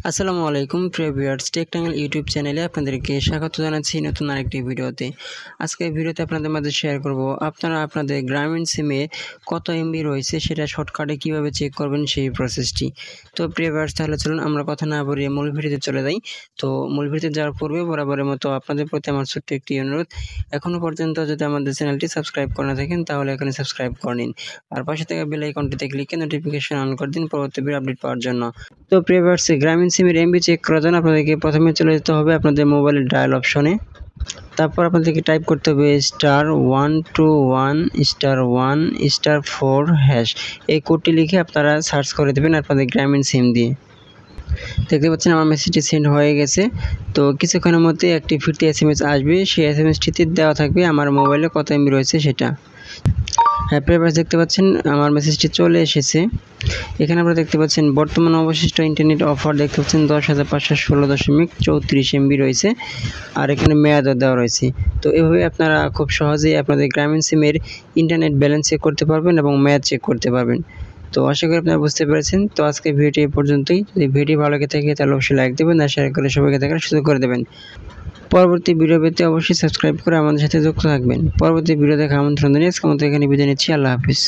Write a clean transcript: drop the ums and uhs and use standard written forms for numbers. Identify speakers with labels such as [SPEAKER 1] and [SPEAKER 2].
[SPEAKER 1] আসসালামু আলাইকুম প্রিয় ভিউয়ার্স, টেকটাঙ্গেল ইউটিউব চ্যানেলে আপনাদেরকে স্বাগত জানাচ্ছি নতুন আরেকটি ভিডিওতে। আজকের ভিডিওতে আপনাদের মাঝে শেয়ার করব আপনারা আপনাদের গ্রামীণ সিমে কত এমবি রয়েছে সেটা শর্টকাটে কিভাবে চেক করবেন সেই প্রসেসটি। তো প্রিয় ভিউয়ার্স, তাহলে চলুন আমরা কথা না বাড়িয়ে মূল ভিডিওতে চলে যাই। তো মূল ভিডিওতে যাওয়ার পূর্বে বরাবরের মতো আপনাদের প্রতি আমার ছোট্ট একটি অনুরোধ, এখনও পর্যন্ত যদি আমাদের চ্যানেলটি সাবস্ক্রাইব করে না থাকেন তাহলে এখানে সাবস্ক্রাইব করে নিন, আর পাশে থাকা বেল আইকনটিতে ক্লিক করে নোটিফিকেশন অন করে দিন পরবর্তী ভিডিও আপডেট পাওয়ার জন্য। তো প্রিয় ভিউয়ার্স, গ্রামীণ সিমের এমবি চেক করার জন্য আপনাদেরকে প্রথমে চলে যেতে হবে আপনাদের মোবাইলের ডায়াল অপশনে। তারপর আপনাদেরকে টাইপ করতে হবে *121*1*4#। এই কোডটি লিখে আপনারা সার্চ করে দেবেন আপনাদের গ্রামীণ সিম দিয়ে। দেখতে পাচ্ছেন আমার মেসেজটি সেন্ড হয়ে গেছে। তো কিছুক্ষণের মধ্যে একটি ফিরতি SMS আসবে, সেই SMSটিতে দেওয়া থাকবে আমার মোবাইলে কত এমবি রয়েছে সেটা। হ্যাঁ প্রিয় ভিউয়ার্স, দেখতে পাচ্ছেন আমার মেসেজটি চলে এসেছে। এখানে আপনারা দেখতে পাচ্ছেন বর্তমান অবশিষ্ট ইন্টারনেট অফার দেখতে পাচ্ছেন 10,516.34 MB রয়েছে, আর এখানে মেয়াদও দেওয়া রয়েছে। তো এভাবে আপনারা খুব সহজেই আপনাদের গ্রামীণ সিমের ইন্টারনেট ব্যালেন্স চেক করতে পারবেন এবং মেয়াদ চেক করতে পারবেন। তো আশা করি আপনারা বুঝতে পেরেছেন। তো আজকে ভিডিওটি এই পর্যন্তই। যদি ভিডিও ভালো লেগে থাকে তাহলে অবশ্যই লাইক দেবেন আর শেয়ার করে সবাইকে দেখার সুযোগ করে দেবেন। পরবর্তী ভিডিও পেতে অবশ্যই সাবস্ক্রাইব করে আমাদের সাথে যুক্ত থাকবেন। পরবর্তী ভিডিও দেখার আমন্ত্রণ জানিয়ে আজকের মতো এখানে বিদায় নিচ্ছি। আল্লাহ হাফিজ।